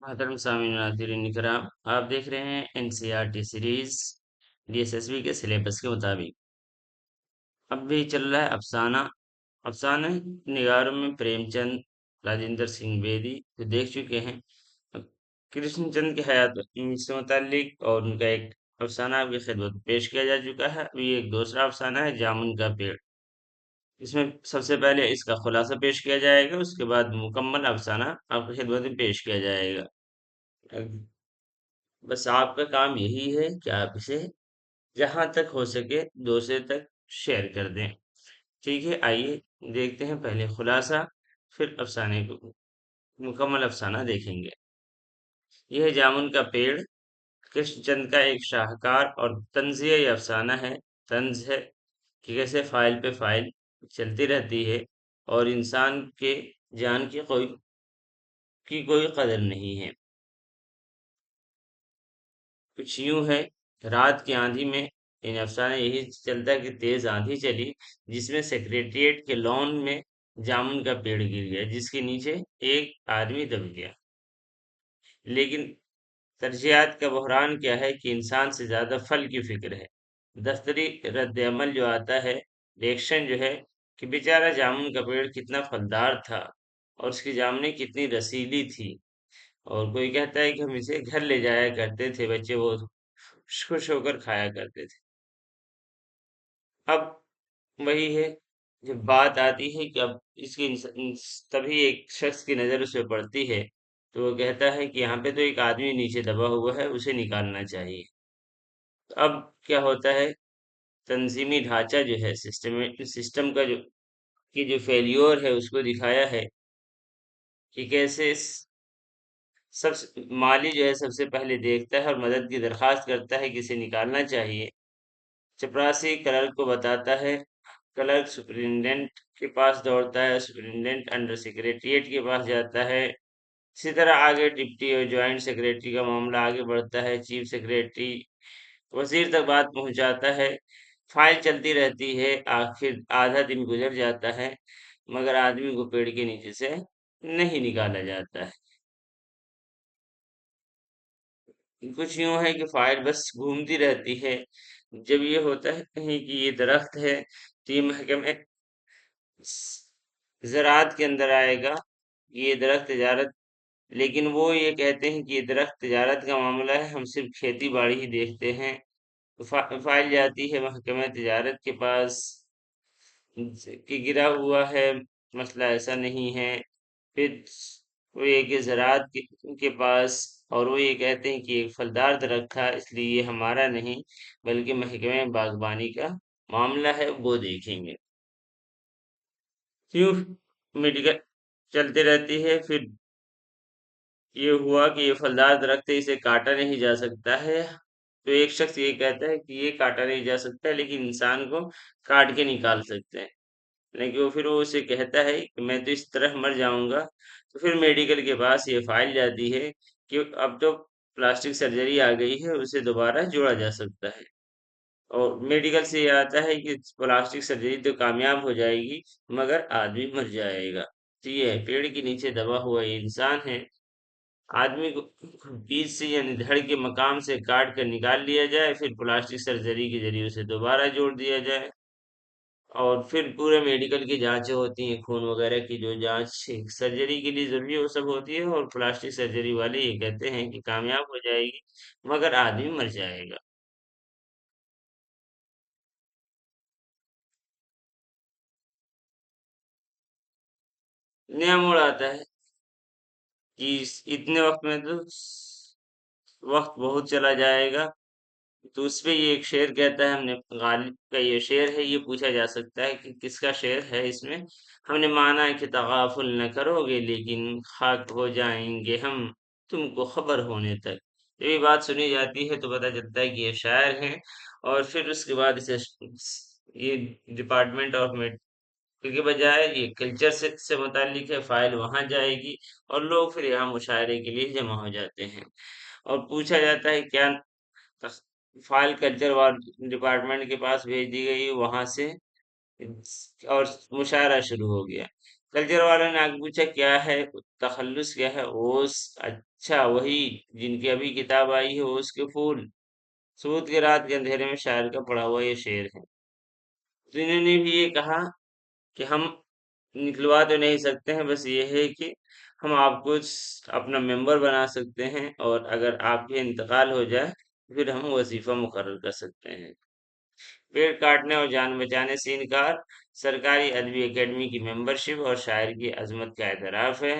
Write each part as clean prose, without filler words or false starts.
محترم سامعین و ناظرین کرام، آپ دیکھ رہے ہیں NCERT سیریز DSSB کے سلیبس کے مطابق۔ اب بھی چل رہا ہے افسانہ افسانہ نگاروں میں پریم چند، راجندر سنگھ بیدی جو دیکھ چکے ہیں۔ کرشن چند کی حیات سے متعلق اور ان کا ایک افسانہ آپ کی خدمت میں پیش کیا جا چکا ہے۔ ابھی ایک دوسرا افسانہ ہے جامن کا پیڑ۔ اس میں سب سے پہلے اس کا خلاصہ پیش کیا جائے گا، اس کے بعد مکمل افسانہ آپ کی خدمت میں پیش کیا جائے گا۔ بس آپ کا کام یہی ہے کہ آپ اسے جہاں تک ہو سکے دوسرے تک شیئر کر دیں۔ ٹھیک ہے، آئیے دیکھتے ہیں پہلے خلاصہ، پھر افسانے کو مکمل افسانہ دیکھیں گے۔ یہ ہے جامن کا پیڑ، کرشن چند کا ایک شاہکار اور طنزیہ یہ افسانہ ہے۔ طنز ہے کہ کیسے فائل پہ فائل چلتی رہتی ہے اور انسان کے جان کی کوئی قدر نہیں ہے۔ کچھ یوں ہے، رات کی آندھی میں ان افسانہ یہی چلتا ہے کہ تیز آندھی چلی جس میں سیکریٹریٹ کے لان میں جامن کا پیڑ گر گیا جس کے نیچے ایک آدمی دب گیا۔ لیکن ترجیحات کا بحران کیا ہے کہ انسان سے زیادہ پھل کی فکر ہے۔ دفتری رد عمل جو آتا ہے، ریئیکشن جو ہے کہ بیچارہ جامن کا پیڑ کتنا پھلدار تھا اور اس کی جامنیں کتنی رسیلی تھی، اور کوئی کہتا ہے کہ ہم اسے گھر لے جایا کرتے تھے، بچے وہ خوش ہو کر کھایا کرتے تھے۔ اب وہی ہے، جب بات آتی ہے کہ اب اس کی تبھی ایک شخص کی نظر اس پہ پڑتی ہے تو وہ کہتا ہے کہ یہاں پہ تو ایک آدمی نیچے دبا ہوا ہے، اسے نکالنا چاہیے۔ تو اب کیا ہوتا ہے، تنظیمی ڈھانچہ جو ہے سسٹم کا جو فیلیور ہے اس کو دکھایا ہے کہ کیسے مالی جو ہے سب سے پہلے دیکھتا ہے اور مدد کی درخواست کرتا ہے کہ اسے نکالنا چاہیے۔ چپراسی کلرک کو بتاتا ہے، کلرک سپرنٹینڈنٹ کے پاس دوڑتا ہے، سپرنٹینڈنٹ انڈر سیکریٹریٹ کے پاس جاتا ہے۔ اسی طرح آگے ڈپٹی اور جوائنٹ سیکریٹری کا معاملہ آگے بڑھتا ہے، چیف سیکریٹری وزیر تک بات پہنچاتا ہے۔ فائل چلتی رہتی ہے، آخر آدھا دن گزر جاتا ہے مگر آدمی کو پیڑ کے نیچے سے نہیں نکالا جاتا ہے۔ کچھ یوں ہے کہ فائل بس گھومتی رہتی ہے۔ جب یہ ہوتا ہے کہیں کہ یہ درخت ہے تو یہ محکمہ زراعت کے اندر آئے گا، یہ درخت تجارت، لیکن وہ یہ کہتے ہیں کہ یہ درخت تجارت کا معاملہ ہے، ہم صرف کھیتی باڑی ہی دیکھتے ہیں۔ فائل جاتی ہے محکمہ تجارت کے پاس کہ گرا ہوا ہے، مسئلہ ایسا نہیں ہے۔ پھر وہ یہ کہ زراعت کے پاس، اور وہ یہ کہتے ہیں کہ ایک پھلدار درخت تھا اس لیے یہ ہمارا نہیں بلکہ محکمہ باغبانی کا معاملہ ہے، وہ دیکھیں گے۔ کیوں میڈیکل چلتے رہتی ہے، پھر یہ ہوا کہ یہ پھلدار درخت ہے، اسے کاٹا نہیں جا سکتا ہے، تو ایک شخص یہ کہتا ہے کہ یہ کاٹا نہیں جا سکتا لیکن انسان کو کاٹ کے نکال سکتے ہیں۔ لیکن وہ اسے کہتا ہے کہ میں تو اس طرح مر جاؤں گا۔ تو پھر میڈیکل کے پاس یہ فائل جاتی ہے کہ اب تو پلاسٹک سرجری آ گئی ہے، اسے دوبارہ جوڑا جا سکتا ہے، اور میڈیکل سے یہ آتا ہے کہ پلاسٹک سرجری تو کامیاب ہو جائے گی مگر آدمی مر جائے گا۔ تو یہ ہے، پیڑ کے نیچے دبا ہوا یہ انسان ہے، آدمی کو بیچ سے یعنی دھڑ کے مقام سے کاٹ کر نکال لیا جائے، پھر پلاسٹک سرجری کے ذریعے اسے دوبارہ جوڑ دیا جائے، اور پھر پورے میڈیکل کی جانچیں ہوتی ہیں، خون وغیرہ کی جو جانچ سرجری کے لیے ضروری ہے وہ سب ہوتی ہے، اور پلاسٹک سرجری والے یہ کہتے ہیں کہ کامیاب ہو جائے گی مگر آدمی مر جائے گا۔ نیا موڑ آتا ہے کہ اتنے وقت میں تو وقت بہت چلا جائے گا، تو اس پہ یہ ایک شعر کہتا ہے، ہم نے غالب کا یہ شعر ہے، یہ پوچھا جا سکتا ہے کہ کس کا شعر ہے اس میں۔ ہم نے مانا کہ تغافل نہ کرو گے لیکن خاک ہو جائیں گے ہم تم کو خبر ہونے تک۔ جب یہ بات سنی جاتی ہے تو پتہ چلتا ہے کہ یہ شاعر ہیں، اور پھر اس کے بعد اسے یہ ڈپارٹمنٹ آف کے بجائے یہ کلچر سے متعلق ہے، فائل وہاں جائے گی اور لوگ پھر یہاں مشاعرے کے لیے جمع ہو جاتے ہیں، اور پوچھا جاتا ہے کیا فائل کلچر ڈپارٹمنٹ کے پاس بھیج دی گئی، وہاں سے اور مشاعرہ شروع ہو گیا۔ کلچر والوں نے آگے پوچھا کیا ہے تخلص، کیا ہے اوس؟ اچھا وہی جن کی ابھی کتاب آئی ہے اوس کے پھول، سود کے رات کے اندھیرے میں شاعر کا پڑھا ہوا یہ شعر ہے۔ تو انہوں نے بھی یہ کہا کہ ہم نکلوا تو نہیں سکتے ہیں، بس یہ ہے کہ ہم آپ کو اپنا ممبر بنا سکتے ہیں، اور اگر آپ کے انتقال ہو جائے پھر ہم وظیفہ مقرر کر سکتے ہیں۔ پیڑ کاٹنے اور جان بچانے سے انکار، سرکاری ادبی اکیڈمی کی ممبرشپ اور شاعر کی عظمت کا اعتراف ہے۔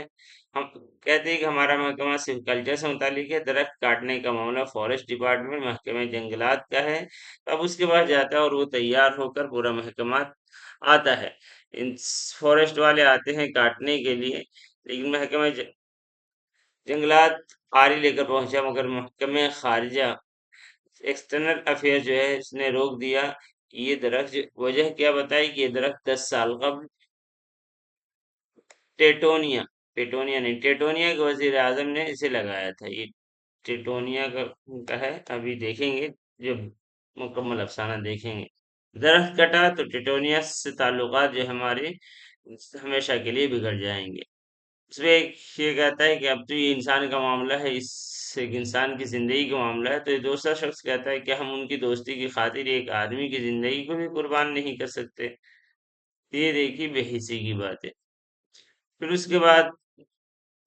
ہم کہتے ہیں کہ ہمارا محکمہ صرف کلچر سے متعلق ہے، درخت کاٹنے کا معاملہ فارسٹ ڈپارٹمنٹ محکمہ جنگلات کا ہے، اب اس کے بعد جاتا ہے اور وہ تیار ہو کر پورا محکمہ آتا ہے، ان فارسٹ والے آتے ہیں کاٹنے کے لیے، لیکن محکمہ جنگلات آری لے کر پہنچا، مگر محکمہ خارجہ ایکسٹرنل افیئر جو ہے اس نے روک دیا۔ یہ درخت وجہ کیا بتائی کہ یہ درخت 10 سال قبل ٹیٹونیا ٹیٹونیا نہیں ٹیٹونیا کے وزیر اعظم نے اسے لگایا تھا، یہ ٹیٹونیا کا ہے، ابھی دیکھیں گے جب مکمل افسانہ دیکھیں گے۔ درخت کٹا تو ٹیٹونیا سے تعلقات جو ہمارے ہمیشہ کے لیے بگڑ جائیں گے۔ اس میں ایک یہ کہتا ہے کہ اب تو یہ انسان کا معاملہ ہے، اس سے ایک انسان کی زندگی کا معاملہ ہے، تو یہ دوسرا شخص کہتا ہے کہ ہم ان کی دوستی کی خاطر ایک آدمی کی زندگی کو بھی قربان نہیں کر سکتے۔ یہ دیکھی بے حسی کی بات ہے۔ پھر اس کے بعد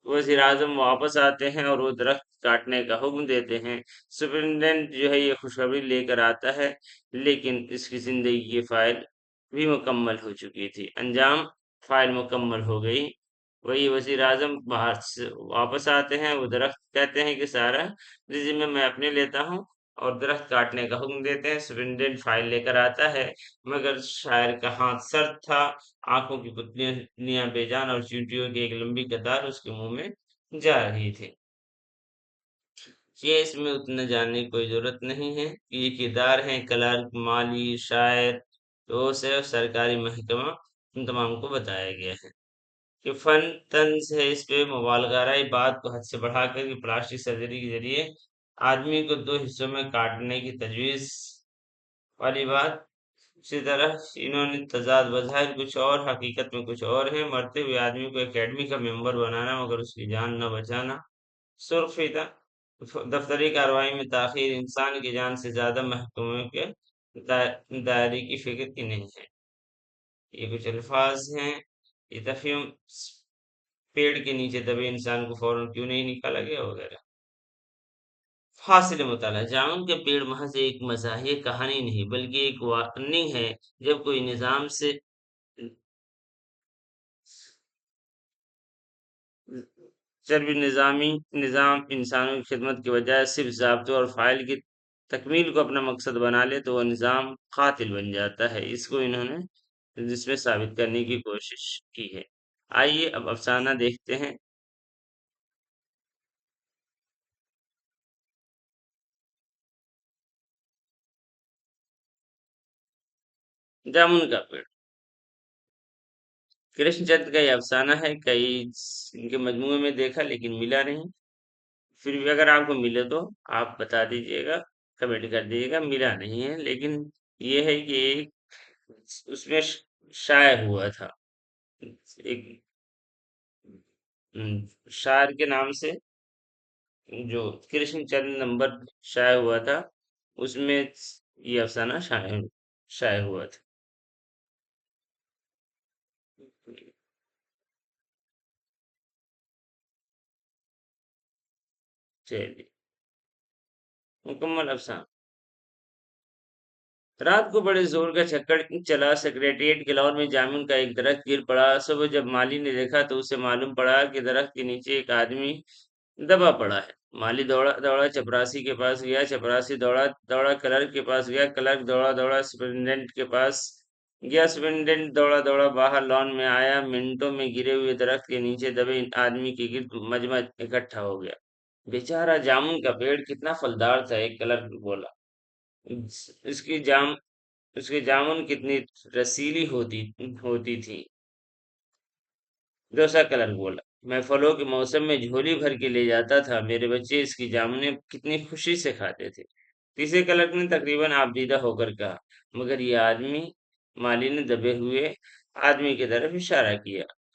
وزیر اعظم واپس آتے ہیں اور وہ درخت کاٹنے کا حکم دیتے ہیں۔ سپرنٹینڈنٹ جو ہے یہ خوشخبری لے کر آتا ہے، لیکن اس کی زندگی کی فائل بھی مکمل ہو چکی تھی، انجام فائل مکمل ہو گئی۔ وہی وزیر اعظم باہر سے واپس آتے ہیں، وہ درخت کہتے ہیں کہ سارا ذمہ میں اپنے لیتا ہوں، اور درخت کاٹنے کا حکم دیتے ہیں۔ سپرنٹینڈنٹ فائل لے کر آتا ہے، مگر شاعر کا ہاتھ سرد تھا، آنکھوں کی پتلیاں بے جان اور چیونٹیوں کی ایک لمبی قطار اس کے منہ میں جا رہی تھی۔ یہ اس میں اتنا جاننے کی کوئی ضرورت نہیں ہے کہ یہ کردار ہیں کلرک، مالی، شاعر، تو سے سرکاری محکمہ، ان تمام کو بتایا گیا ہے کہ فن طنز ہے، اس پہ مبالغہ رائے بات کو حد سے بڑھا کر کہ پلاسٹک سرجری کے ذریعے آدمی کو 2 حصوں میں کاٹنے کی تجویز والی بات۔ اسی طرح انہوں نے تضاد بظاہر کچھ اور حقیقت میں کچھ اور ہے، مرتے ہوئے آدمی کو اکیڈمی کا ممبر بنانا مگر اس کی جان نہ بچانا۔ سرخ فیتا، دفتری کارروائی میں تاخیر انسان کی جان سے زیادہ محکموں کے دائرے کی فکر کی نہیں ہے۔ یہ کچھ الفاظ ہیں، یہ تفہیم پیڑ کے نیچے دبے انسان کو فوراً کیوں نہیں نکالا گیا وغیرہ۔ حاصل مطالعہ، جامن کے پیڑ محض ایک مزاحیہ کہانی نہیں بلکہ ایک وارننگ ہے۔ جب کوئی نظام سے جب نظام انسانوں کی خدمت کے بجائے صرف ضابطوں اور فائل کی تکمیل کو اپنا مقصد بنا لے تو وہ نظام قاتل بن جاتا ہے، اس کو انہوں نے جس میں ثابت کرنے کی کوشش کی ہے۔ آئیے اب افسانہ دیکھتے ہیں۔ جامن کا پیڑ کرشن چند کا یہ افسانہ ہے، کئی ان کے مجموعے میں دیکھا لیکن ملا نہیں، پھر بھی اگر آپ کو ملے تو آپ بتا دیجئے گا، کمنٹ کر دیجیے گا، ملا نہیں ہے لیکن یہ ہے کہ ایک اس میں شائع ہوا تھا، ایک شاعر کے نام سے جو کرشن چند نمبر شائع ہوا تھا، اس میں یہ افسانہ شائع ہوا تھا۔ چلیے مکمل افسانہ۔ رات کو بڑے زور کا چکر چلا، سیکریٹریٹ کے لاؤن میں جامن کا ایک درخت گر پڑا۔ صبح جب مالی نے دیکھا تو اسے معلوم پڑا کہ درخت کے نیچے ایک آدمی دبا پڑا ہے۔ مالی دوڑا دوڑا چپراسی کے پاس گیا، چپراسی دوڑا دوڑا کلرک کے پاس گیا، کلرک دوڑا دوڑا سپرنٹینڈنٹ کے پاس گیا، سپرنٹینڈنٹ دوڑا دوڑا باہر لان میں آیا، منٹوں میں گرے ہوئے درخت کے نیچے دبے آدمی کے گرد مجمع اکٹھا ہو گیا۔ بیچارہ جامن کا پیڑ کتنا پھلدار تھا، ایک کلرک بولا۔ اس کی اس کی جامن کتنی رسیلی ہوتی تھی، دوسرا کلر بولا۔ میں پھلوں کے موسم میں جھولی بھر کے لے جاتا تھا، میرے بچے اس کی جامنیں کتنی خوشی سے کھاتے تھے، تیسرے کلر نے تقریباً آبدیدہ ہو کر کہا۔ مگر یہ آدمی، مالی نے دبے ہوئے آدمی کی طرف اشارہ کیا،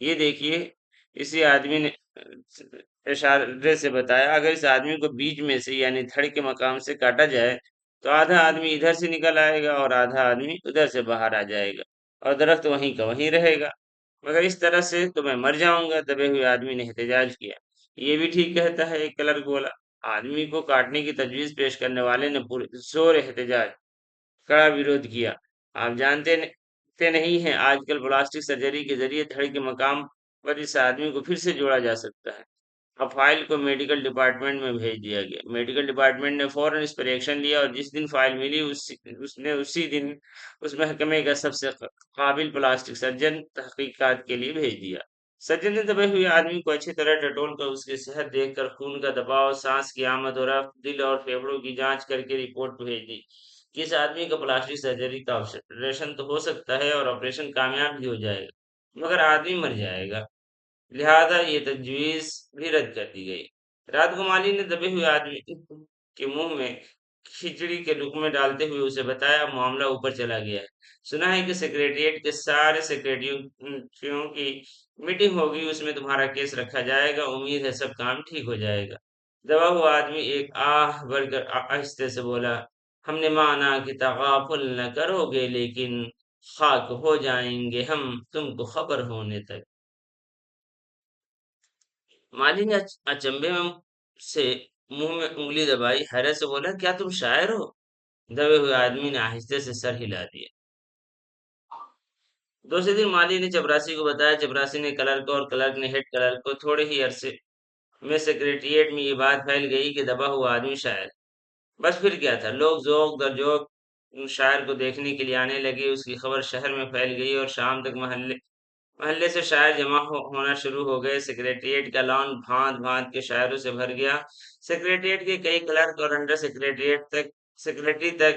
یہ دیکھیے، اسی آدمی نے اشارے سے بتایا، اگر اس آدمی کو بیچ میں سے یعنی دھڑ کے مقام سے کاٹا جائے تو آدھا آدمی ادھر سے نکل آئے گا اور آدھا آدمی ادھر سے باہر آ جائے گا، اور درخت وہیں کا وہیں رہے گا، مگر اس طرح سے تو میں مر جاؤں گا۔ دبے ہوئے آدمی نے احتجاج کیا۔ یہ بھی ٹھیک کہتا ہے، ایک کلرک بولا۔ آدمی کو کاٹنے کی تجویز پیش کرنے والے نے زور احتجاج کڑا ویرودھ کیا۔ آپ جانتے نہیں ہیں، آج کل پلاسٹک سرجری کے ذریعے دھڑ کے مقام پر اس آدمی کو پھر سے جوڑا جا سکتا ہے۔ اب فائل کو میڈیکل ڈپارٹمنٹ میں بھیج دیا گیا۔ میڈیکل ڈپارٹمنٹ نے فوراً اس پر ایکشن لیا اور جس دن فائل ملی اس نے اسی دن اس محکمے کا سب سے قابل پلاسٹک سرجن تحقیقات کے لیے بھیج دیا۔ سرجن نے دبے ہوئے آدمی کو اچھی طرح ٹٹول کر اس کی صحت دیکھ کر خون کا دباؤ، سانس کی آمد و رفت، دل اور پھیپھڑوں کی جانچ کر کے رپورٹ بھیج دی کہ اس آدمی کا پلاسٹک سرجری کا آپریشن تو ہو سکتا ہے اور آپریشن کامیاب بھی ہو جائے گا، مگر آدمی مر جائے گا، لہذا یہ تجویز بھی رد کر دی گئی۔ رات کو مالی نے دبے ہوئے آدمی کے منہ میں کھچڑی کے لقمے ڈالتے ہوئے اسے بتایا، اب معاملہ اوپر چلا گیا ہے۔ سنا ہے کہ سیکریٹریٹ کے سارے سیکریٹریوں کی میٹنگ ہوگی، اس میں تمہارا کیس رکھا جائے گا، امید ہے سب کام ٹھیک ہو جائے گا۔ دبا ہوا آدمی ایک آہ بھر کر آہستہ سے بولا، ہم نے مانا کہ تغافل نہ کرو گے، لیکن خاک ہو جائیں گے ہم تم کو خبر ہونے تک۔ مالی نے اچنبے میں سے منہ میں انگلی دبائی، حیرت سے بولا، کیا تم شاعر ہو؟ دبے ہوئے آدمی نے آہستہ سے سر ہلا دیا۔ دوسرے دن مالی نے چپراسی کو بتایا، چپراسی نے کلرک کو اور کلرک نے ہیڈ کلرک کو۔ تھوڑے ہی عرصے میں سیکریٹریٹ میں یہ بات پھیل گئی کہ دبا ہوا آدمی شاعر۔ بس پھر کیا تھا، لوگ ذوق در ذوق شاعر کو دیکھنے کے لیے آنے لگے، اس کی خبر شہر میں پھیل گئی اور شام تک محلے سے شاعر جمع ہونا شروع ہو گئے۔ سیکریٹریٹ کا لان بھانت بھانت کے شاعروں سے بھر گیا۔ سیکریٹریٹ کے کئی کلرک اور انڈر سیکریٹری تک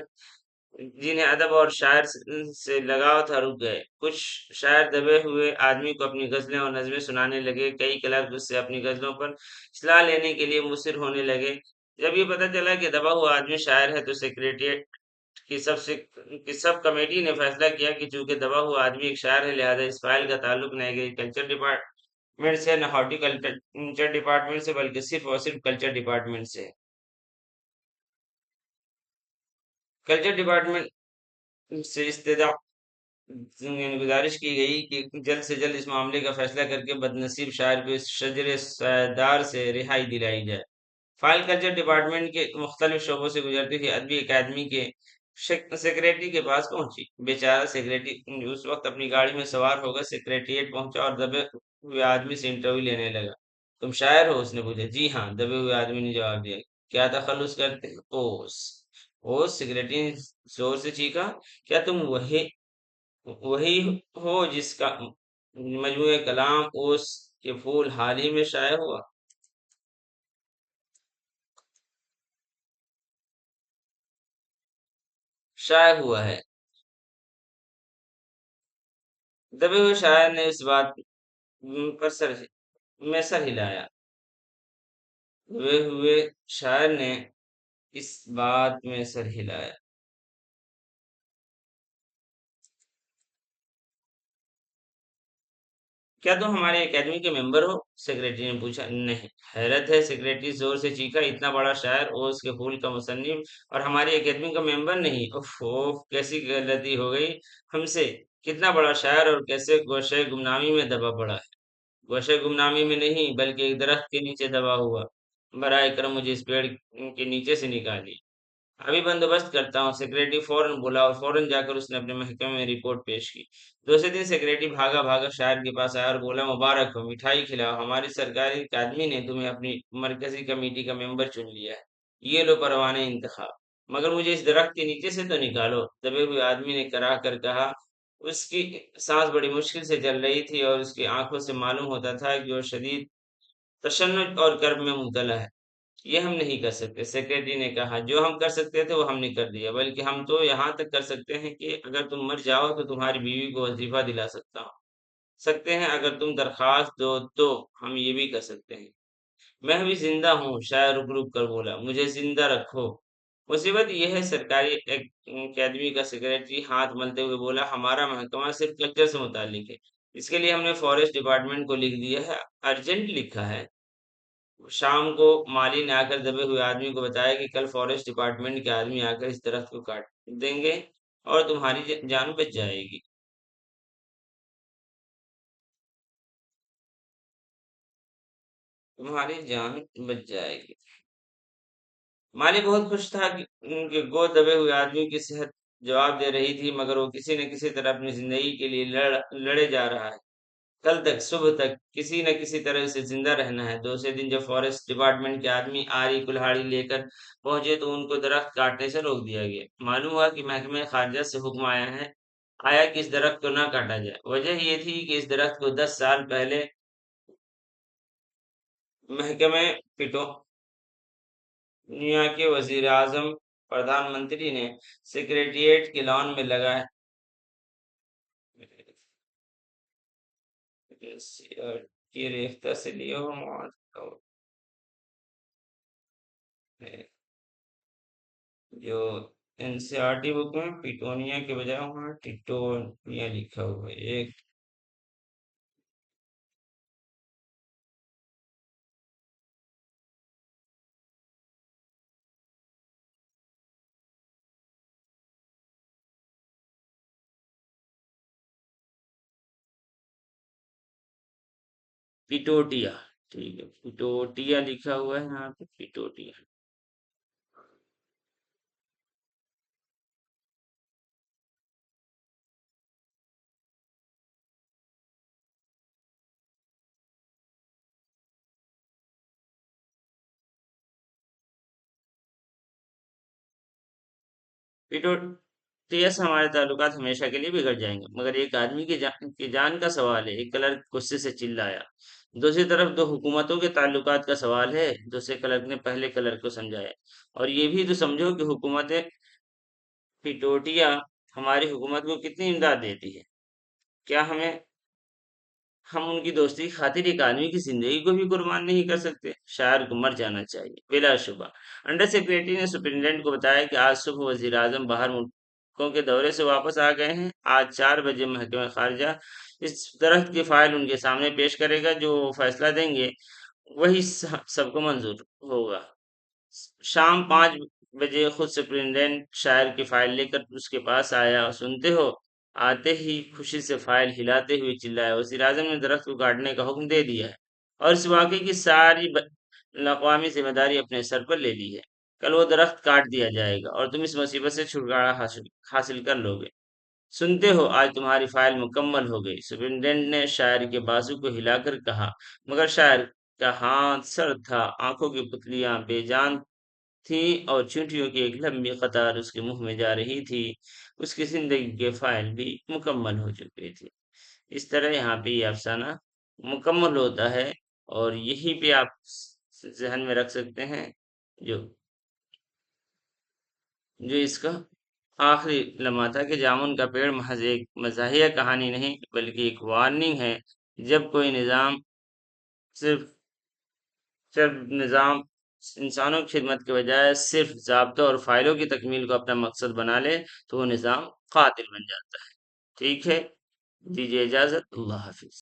جنہیں ادب اور شاعر سے لگاؤ تھا رک گئے۔ کچھ شاعر دبے ہوئے آدمی کو اپنی غزلیں اور نظمیں سنانے لگے، کئی کلرک اس سے اپنی غزلوں پر اصلاح لینے کے لیے مصر ہونے لگے۔ جب یہ پتہ چلا کہ دبا ہوا آدمی شاعر ہے تو سیکریٹریٹ کی سب کمیٹی نے فیصلہ کیا کہ چونکہ دبا ہوا آدمی ایک شاعر ہے، لہذا اس فائل کا تعلق نہ ایگریکلچر ڈپارٹمنٹ سے نہ ہارٹیکلچر ڈپارٹمنٹ سے بلکہ صرف اور صرف کلچر ڈپارٹمنٹ سے۔ کلچر ڈپارٹمنٹ سے استدعا گزارش کی گئی کہ جلد سے جلد اس معاملے کا فیصلہ کر کے بدنصیب شاعر کو اس شجر سیدار سے رہائی دلائی جائے۔ فائل کلچر ڈپارٹمنٹ کے مختلف شعبوں سے گزرتی ہوئی ادبی اکیڈمی کے سیکریٹری کے پاس پہنچی۔ بیچارہ سیکریٹری اس وقت اپنی گاڑی میں سوار ہو کر سیکریٹریٹ پہنچا اور دبے ہوئے آدمی سے انٹرویو لینے لگا۔ تم شاعر ہو؟ اس نے پوچھا۔ جی ہاں، دبے ہوئے آدمی نے جواب دیا۔ کیا تخلص کرتے ہیں؟ اوس اوس، سیکریٹری نے زور سے چیخا، کیا تم وہی ہو جس کا مجموعہ کلام اوس کے پھول حال ہی میں شائع ہوا؟ شائع ہوا ہے۔ دبے ہوئے شاعر نے اس بات پر سر ہلایا۔ دبے ہوئے شاعر نے اس بات میں سر ہلایا۔ کیا تم ہمارے اکیڈمی کے ممبر ہو؟ سیکریٹری نے پوچھا۔ نہیں۔ حیرت ہے، سیکریٹری زور سے چیخا، اتنا بڑا شاعر اوس کے پھول کا مصنف اور ہماری اکیڈمی کا ممبر نہیں؟ اف اوف، کیسی غلطی ہو گئی ہم سے! کتنا بڑا شاعر اور کیسے گوشے گمنامی میں دبا پڑا ہے! گوشے گمنامی میں نہیں، بلکہ ایک درخت کے نیچے دبا ہوا۔ برائے کرم مجھے اس پیڑ کے نیچے سے نکالیے۔ ابھی بندوبست کرتا ہوں، سیکریٹری فوراً بولا اور فوراً جا کر اس نے اپنے محکمے میں رپورٹ پیش کی۔ دوسرے دن سیکریٹری بھاگا بھاگا شاعر کے پاس آیا اور بولا، مبارک ہو، مٹھائی کھلاؤ، ہماری سرکاری اکادمی نے تمہیں اپنی مرکزی کمیٹی کا ممبر چن لیا ہے۔ یہ لو پروانہ انتخاب، مگر مجھے اس درخت کے نیچے سے تو نکالو۔ دبے ہوئے آدمی نے کراہ کر کہا۔ اس کی سانس بڑی مشکل سے چل رہی تھی اور اس کی آنکھوں سے معلوم ہوتا تھا کہ وہ شدید تشنج اور کرب میں مبتلا ہے۔ یہ ہم نہیں کر سکتے، سیکریٹری نے کہا۔ جو ہم کر سکتے تھے وہ ہم نے کر دیا، بلکہ ہم تو یہاں تک کر سکتے ہیں کہ اگر تم مر جاؤ تو تمہاری بیوی کو وظیفہ دلا سکتے ہیں، اگر تم درخواست دو تو ہم یہ بھی کر سکتے ہیں۔ میں ابھی زندہ ہوں، شاعر رک رک کر بولا، مجھے زندہ رکھو۔ مصیبت یہ ہے، سرکاری اکیڈمی کا سیکریٹری ہاتھ ملتے ہوئے بولا، ہمارا محکمہ صرف کلچر سے متعلق ہے، اس کے لیے ہم نے فارسٹ ڈپارٹمنٹ کو لکھ دیا ہے، ارجنٹ لکھا ہے۔ شام کو مالی نے آ کر دبے ہوئے آدمی کو بتایا کہ کل فارسٹ ڈپارٹمنٹ کے آدمی آ کر اس درخت کو کاٹ دیں گے اور تمہاری جان بچ جائے گی۔ تمہاری جان بچ جائے گی۔ مالی بہت خوش تھا کہ ان کے گود دبے ہوئے آدمی کی صحت جواب دے رہی تھی، مگر وہ کسی نہ کسی طرح اپنی زندگی کے لیے لڑے جا رہا ہے۔ کل تک صبح تک کسی نہ کسی طرح اسے زندہ رہنا ہے۔ دوسرے دن جب فارسٹ ڈپارٹمنٹ کے آدمی آری کلہاڑی لے کر پہنچے تو ان کو درخت کاٹنے سے روک دیا گیا۔ معلوم ہوا کہ محکمہ خارجہ سے حکم آیا کہ اس درخت کو نہ کاٹا جائے۔ وجہ یہ تھی کہ اس درخت کو 10 سال پہلے محکمہ پیٹونیا کے وزیر اعظم پردھان منتری نے سیکریٹریٹ کے لان میں لگایا کی ریختہ سے لیے ہو جو این سی آر ٹی بک میں پیٹونیا کے بجائے وہاں ٹیٹونیا لکھا ہوا ہے۔ ایک پیٹوٹیا، ٹھیک ہے، پیٹوٹیا لکھا ہوا ہے یہاں پہ، پیٹوٹیا۔ پیٹوٹیا سے ہمارے تعلقات ہمیشہ کے لیے بگڑ جائیں گے، مگر ایک آدمی کی جان کا سوال ہے، ایک کلرک غصے سے چلایا۔ دوسری طرف دو حکومتوں کے تعلقات کا سوال ہے، دوسرے کلرک نے پہلے کلرک کو سمجھایا۔ اور یہ بھی تو سمجھو کہ حکومت پیٹوٹیا ہماری حکومت کو کتنی امداد دیتی ہے۔ کیا ہم ان کی دوستی کی خاطر ایک آدمی کی زندگی کو بھی قربان نہیں کر سکتے؟ شاعر کو مر جانا چاہیے بلا شبہ۔ انڈر سیکریٹری نے سپرنٹینڈنٹ کو بتایا کہ آج صبح وزیر اعظم باہر ملکوں کے دورے سے واپس آ گئے ہیں۔ آج 4 بجے محکمہ خارجہ اس درخت کی فائل ان کے سامنے پیش کرے گا، جو وہ فیصلہ دیں گے وہی سب کو منظور ہوگا۔ شام 5 بجے خود سپرنٹینڈنٹ شاعر کی فائل لے کر اس کے پاس آیا۔ سنتے ہو؟ آتے ہی خوشی سے فائل ہلاتے ہوئے چلایا، وزیر اعظم نے درخت کو کاٹنے کا حکم دے دیا ہے اور اس واقعے کی ساری الاقوامی ذمہ داری اپنے سر پر لے لی ہے۔ کل وہ درخت کاٹ دیا جائے گا اور تم اس مصیبت سے چھٹکارا حاصل کر لو گے۔ سنتے ہو؟ آج تمہاری فائل مکمل ہو گئی، سپرنٹینڈنٹ نے شاعر کے بازو کو ہلا کر کہا، مگر شاعر کا ہاتھ سر تھا، آنکھوں کی پتلیاں بے جان تھی اور چیونٹیوں کی ایک لمبی قطار اس کے منہ میں جا رہی تھی۔ اس کی زندگی کے فائل بھی مکمل ہو چکے تھے۔ اس طرح یہاں پہ یہ افسانہ مکمل ہوتا ہے، اور یہی پہ آپ ذہن میں رکھ سکتے ہیں جو جو اس کا آخری لمحہ تھا کہ جامن کا پیڑ محض ایک مزاحیہ کہانی نہیں بلکہ ایک وارننگ ہے۔ جب کوئی نظام صرف صرف نظام انسانوں کی خدمت کے بجائے صرف ضابطوں اور فائلوں کی تکمیل کو اپنا مقصد بنا لے تو وہ نظام قاتل بن جاتا ہے۔ ٹھیک ہے، دیجیے اجازت، اللہ حافظ۔